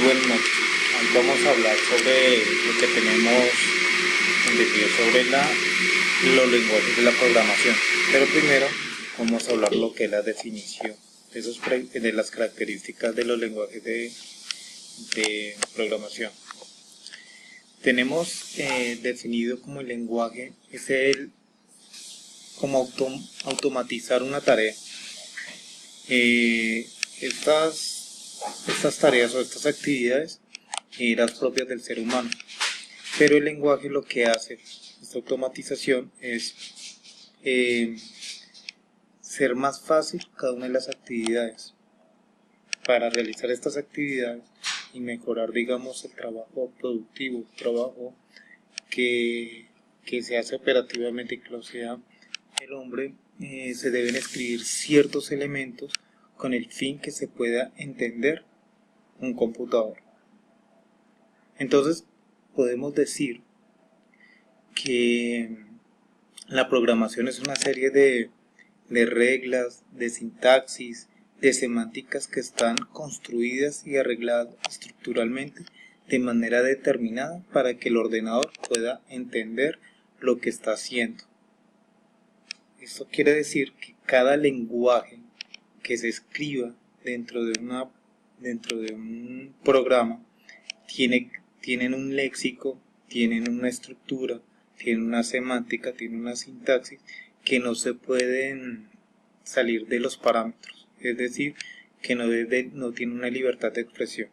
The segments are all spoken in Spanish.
buenas noches. Hoy vamos a hablar sobre lo que tenemos entendido sobre los lenguajes de la programación. Pero primero vamos a hablar lo que es la definición de las características de los lenguajes de programación. Tenemos definido como el lenguaje es como automatizar una tarea. Estas tareas o estas actividades eran propias del ser humano, pero el lenguaje lo que hace, esta automatización, es ser más fácil cada una de las actividades para realizar estas actividades y mejorar, digamos, el trabajo productivo, el trabajo que se hace operativamente, que lo sea el hombre. Se deben escribir ciertos elementos con el fin que se pueda entender un computador. Entonces podemos decir que la programación es una serie de reglas, de sintaxis, de semánticas que están construidas y arregladas estructuralmente de manera determinada para que el ordenador pueda entender lo que está haciendo. Esto quiere decir que cada lenguaje que se escriba dentro de un programa tienen un léxico, tienen una estructura, tienen una semántica, tienen una sintaxis que no se pueden salir de los parámetros, es decir, que no tiene una libertad de expresión,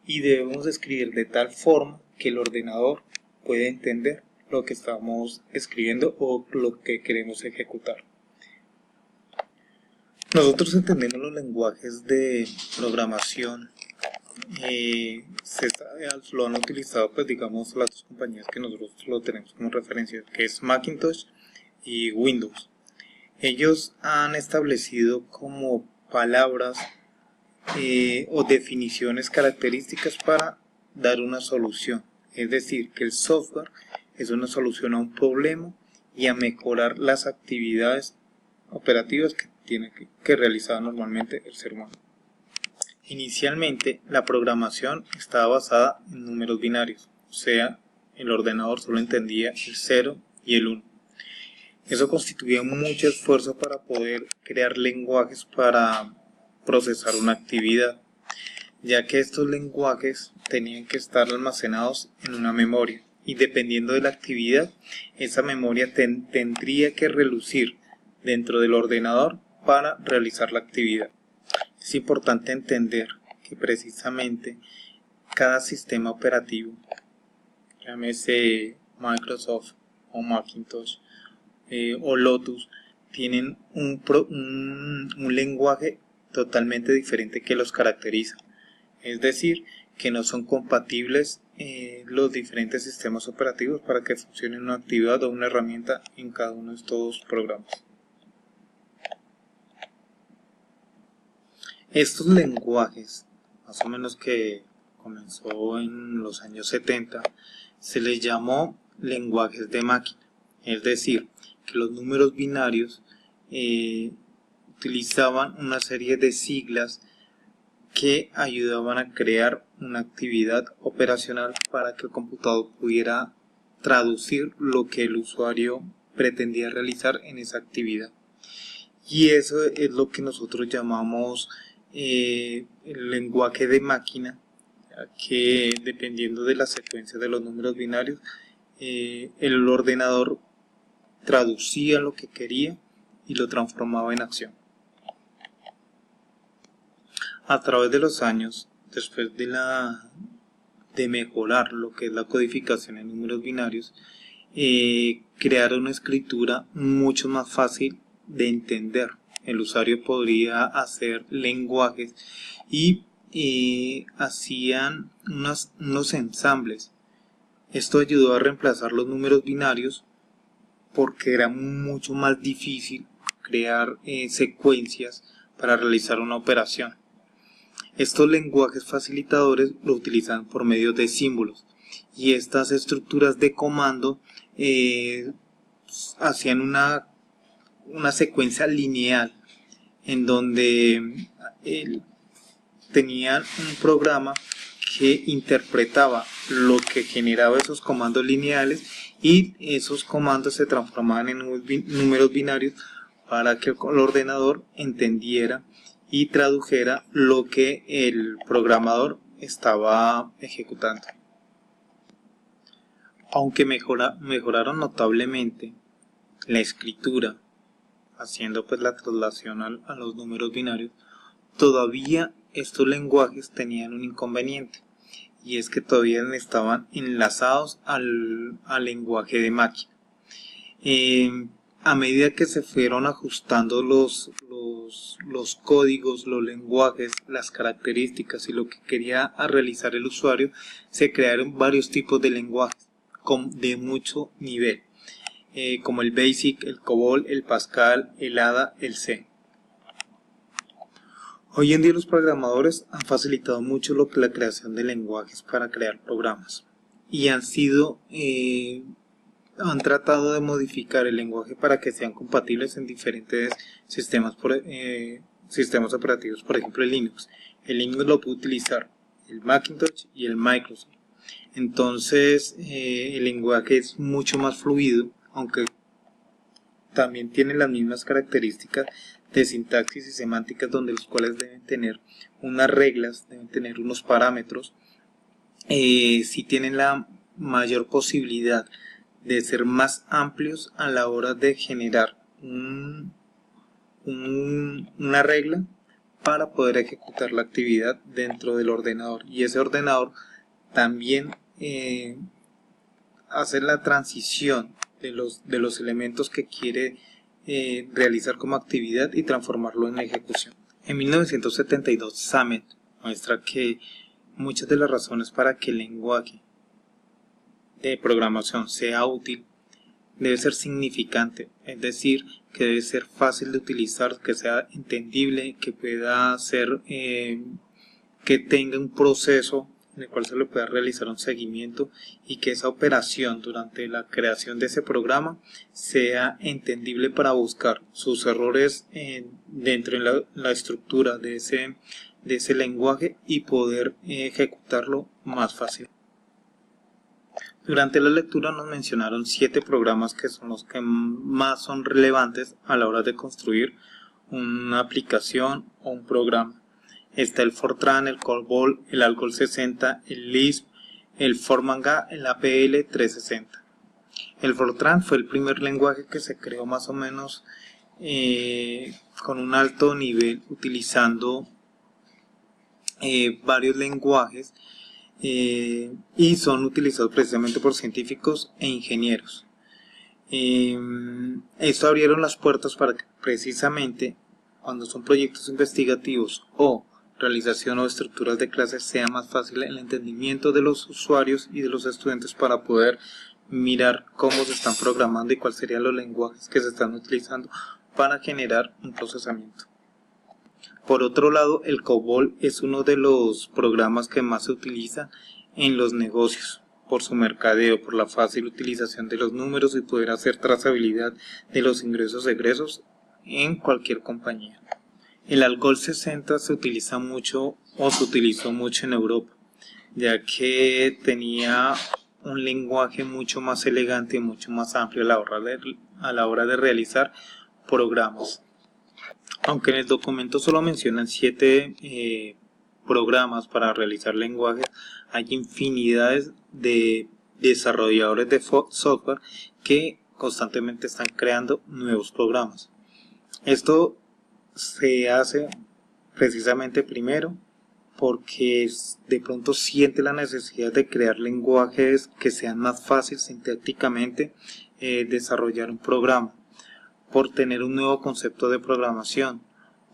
y debemos escribir de tal forma que el ordenador pueda entender lo que estamos escribiendo o lo que queremos ejecutar. Nosotros entendemos los lenguajes de programación, lo han utilizado, pues digamos, las dos compañías que nosotros lo tenemos como referencia, que es Macintosh y Windows. Ellos han establecido como palabras o definiciones características para dar una solución, es decir, que el software es una solución a un problema y a mejorar las actividades operativas que tiene que realizar normalmente el ser humano. Inicialmente, la programación estaba basada en números binarios, o sea, el ordenador solo entendía el 0 y el 1. Eso constituía mucho esfuerzo para poder crear lenguajes para procesar una actividad, ya que estos lenguajes tenían que estar almacenados en una memoria, y dependiendo de la actividad, esa memoria tendría que relucir dentro del ordenador para realizar la actividad. Es importante entender que precisamente cada sistema operativo, llámese Microsoft o Macintosh o Lotus, tienen un lenguaje totalmente diferente que los caracteriza. Es decir, que no son compatibles los diferentes sistemas operativos para que funcione una actividad o una herramienta en cada uno de estos programas. Estos lenguajes, más o menos que comenzó en los años 70, se les llamó lenguajes de máquina, es decir, que los números binarios utilizaban una serie de siglas que ayudaban a crear una actividad operacional para que el computador pudiera traducir lo que el usuario pretendía realizar en esa actividad. Y eso es lo que nosotros llamamos el lenguaje de máquina, que dependiendo de la secuencia de los números binarios, el ordenador traducía lo que quería y lo transformaba en acción. A través de los años, después de mejorar lo que es la codificación en números binarios, crearon una escritura mucho más fácil de entender. El usuario podría hacer lenguajes y hacían unos ensambles. Esto ayudó a reemplazar los números binarios porque era mucho más difícil crear secuencias para realizar una operación. Estos lenguajes facilitadores lo utilizan por medio de símbolos, y estas estructuras de comando hacían una secuencia lineal en donde tenían un programa que interpretaba lo que generaba esos comandos lineales y esos comandos se transformaban en números binarios para que el ordenador entendiera y tradujera lo que el programador estaba ejecutando. Aunque mejoraron notablemente la escritura, haciendo pues la traslación a los números binarios, todavía estos lenguajes tenían un inconveniente, y es que todavía estaban enlazados al lenguaje de máquina. A medida que se fueron ajustando los códigos, los lenguajes, las características y lo que quería realizar el usuario, se crearon varios tipos de lenguajes de mucho nivel, como el BASIC, el COBOL, el Pascal, el ADA, el C. Hoy en día los programadores han facilitado mucho la creación de lenguajes para crear programas y han tratado de modificar el lenguaje para que sean compatibles en diferentes sistemas operativos, por ejemplo el Linux. El Linux lo puede utilizar el Macintosh y el Microsoft. Entonces el lenguaje es mucho más fluido, aunque también tiene las mismas características de sintaxis y semánticas, donde los cuales deben tener unas reglas, deben tener unos parámetros. Si tienen la mayor posibilidad de ser más amplios a la hora de generar una regla para poder ejecutar la actividad dentro del ordenador, y ese ordenador también hacer la transición de los elementos que quiere realizar como actividad y transformarlo en ejecución. En 1972 Samet muestra que muchas de las razones para que el lenguaje de programación sea útil debe ser significante, es decir, que debe ser fácil de utilizar, que sea entendible, que pueda ser que tenga un proceso en el cual se le pueda realizar un seguimiento, y que esa operación durante la creación de ese programa sea entendible para buscar sus errores dentro de la estructura de ese lenguaje y poder ejecutarlo más fácil. Durante la lectura nos mencionaron 7 programas que son los que más son relevantes a la hora de construir una aplicación o un programa. Está el Fortran, el COBOL, el ALGOL 60, el Lisp, el Formanga, el APL 360. El Fortran fue el primer lenguaje que se creó más o menos con un alto nivel, utilizando varios lenguajes, y son utilizados precisamente por científicos e ingenieros. Esto abrieron las puertas para que precisamente cuando son proyectos investigativos o realización o estructuras de clases sea más fácil el entendimiento de los usuarios y de los estudiantes para poder mirar cómo se están programando y cuáles serían los lenguajes que se están utilizando para generar un procesamiento. Por otro lado, el COBOL es uno de los programas que más se utiliza en los negocios por su mercadeo, por la fácil utilización de los números y poder hacer trazabilidad de los ingresos e egresos en cualquier compañía. El ALGOL 60 se utiliza mucho o se utilizó mucho en Europa, ya que tenía un lenguaje mucho más elegante y mucho más amplio a la hora de realizar programas. Aunque en el documento solo mencionan 7 programas para realizar lenguajes, hay infinidades de desarrolladores de software que constantemente están creando nuevos programas. Esto se hace precisamente primero porque de pronto siente la necesidad de crear lenguajes que sean más fáciles sintácticamente desarrollar un programa, por tener un nuevo concepto de programación,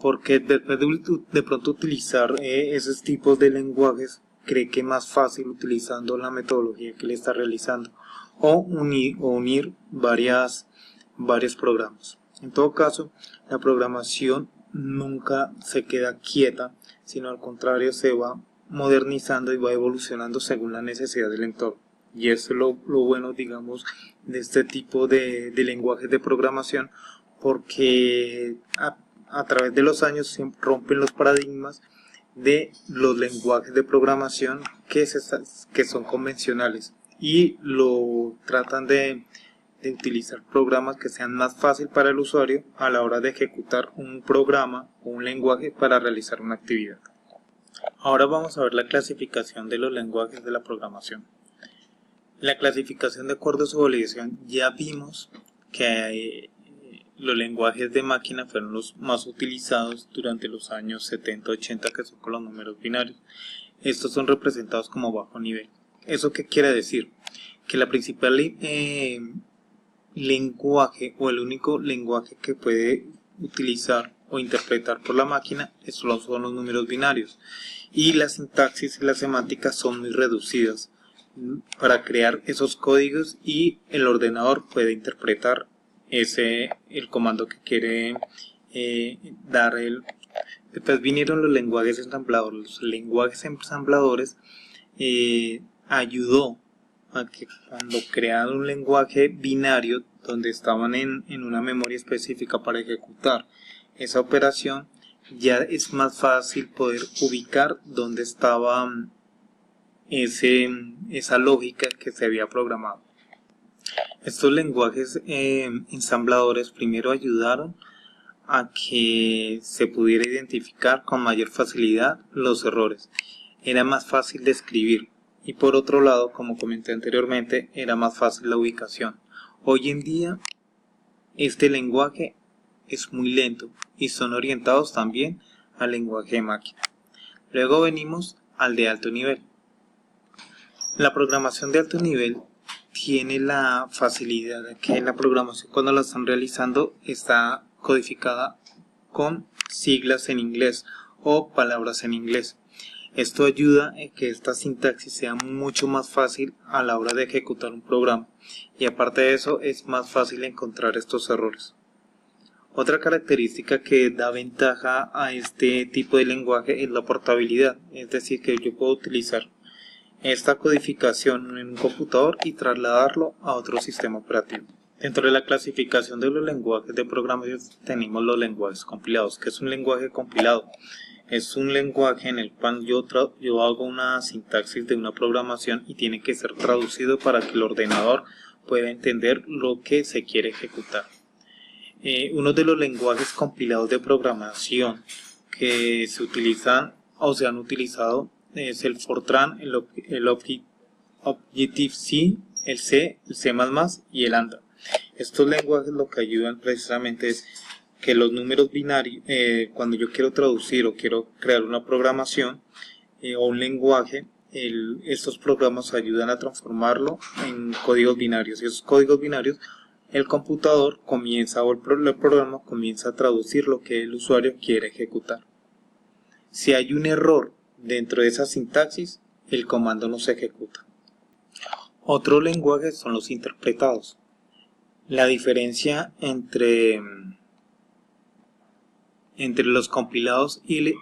porque después de pronto utilizar esos tipos de lenguajes cree que es más fácil utilizando la metodología que le está realizando, o unir varios programas. En todo caso, la programación nunca se queda quieta, sino al contrario se va modernizando y va evolucionando según la necesidad del entorno. Y eso es lo bueno, digamos, de este tipo de lenguajes de programación, porque a través de los años se rompen los paradigmas de los lenguajes de programación que son convencionales y lo tratan de utilizar programas que sean más fácil para el usuario a la hora de ejecutar un programa o un lenguaje para realizar una actividad. Ahora vamos a ver la clasificación de los lenguajes de la programación. La clasificación de acuerdo a su validación, ya vimos que los lenguajes de máquina fueron los más utilizados durante los años 70-80, que son con los números binarios. Estos son representados como bajo nivel. ¿Eso qué quiere decir? Que la principal lenguaje o el único lenguaje que puede utilizar o interpretar por la máquina son los números binarios, y la sintaxis y la semántica son muy reducidas para crear esos códigos, y el ordenador puede interpretar el comando que quiere dar. Después vinieron los lenguajes ensambladores. Los lenguajes ensambladores ayudó a que cuando crearon un lenguaje binario donde estaban en una memoria específica para ejecutar esa operación, ya es más fácil poder ubicar dónde estaba esa lógica que se había programado. Estos lenguajes ensambladores primero ayudaron a que se pudiera identificar con mayor facilidad los errores. Era más fácil de escribir. Y por otro lado, como comenté anteriormente, era más fácil la ubicación. Hoy en día, este lenguaje es muy lento y son orientados también al lenguaje de máquina. Luego venimos al de alto nivel. La programación de alto nivel tiene la facilidad de que la programación, cuando la están realizando, está codificada con siglas en inglés o palabras en inglés. Esto ayuda a que esta sintaxis sea mucho más fácil a la hora de ejecutar un programa, y aparte de eso es más fácil encontrar estos errores. Otra característica que da ventaja a este tipo de lenguaje es la portabilidad, es decir, que yo puedo utilizar esta codificación en un computador y trasladarlo a otro sistema operativo. Dentro de la clasificación de los lenguajes de programación tenemos los lenguajes compilados. ¿Qué es un lenguaje compilado? Es un lenguaje en el cual yo hago una sintaxis de una programación y tiene que ser traducido para que el ordenador pueda entender lo que se quiere ejecutar. Uno de los lenguajes compilados de programación que se utilizan o se han utilizado es el Fortran, el Objective-C, el C, el C++ y el ANDA. Estos lenguajes lo que ayudan precisamente es que los números binarios, cuando yo quiero traducir o quiero crear una programación o un lenguaje, estos programas ayudan a transformarlo en códigos binarios, y esos códigos binarios el computador comienza, o el programa comienza a traducir lo que el usuario quiere ejecutar. Si hay un error dentro de esa sintaxis, el comando no se ejecuta. Otro lenguaje son los interpretados. La diferencia entre los compilados y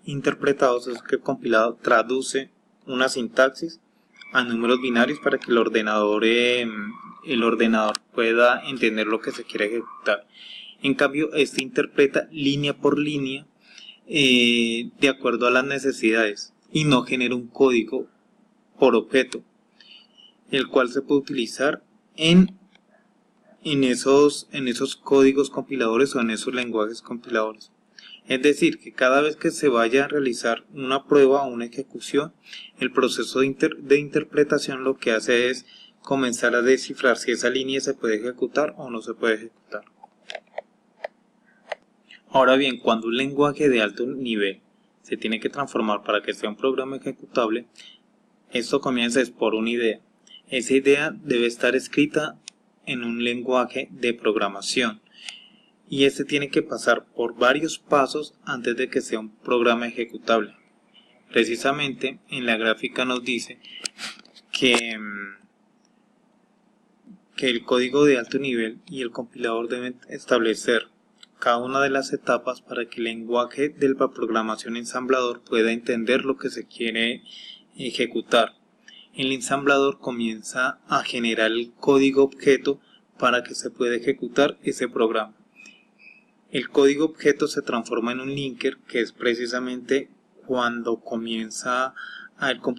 interpretados es que el compilado traduce una sintaxis a números binarios para que el ordenador pueda entender lo que se quiere ejecutar. En cambio, este interpreta línea por línea de acuerdo a las necesidades y no genera un código por objeto, el cual se puede utilizar en esos códigos compiladores o en esos lenguajes compiladores. Es decir, que cada vez que se vaya a realizar una prueba o una ejecución, el proceso de interpretación lo que hace es comenzar a descifrar si esa línea se puede ejecutar o no se puede ejecutar. Ahora bien, cuando un lenguaje de alto nivel se tiene que transformar para que sea un programa ejecutable, esto comienza por una idea. Esa idea debe estar escrita en un lenguaje de programación, y este tiene que pasar por varios pasos antes de que sea un programa ejecutable. Precisamente en la gráfica nos dice que el código de alto nivel y el compilador deben establecer cada una de las etapas para que el lenguaje de la programación ensamblador pueda entender lo que se quiere ejecutar. El ensamblador comienza a generar el código objeto para que se pueda ejecutar ese programa. El código objeto se transforma en un linker, que es precisamente cuando comienza el computador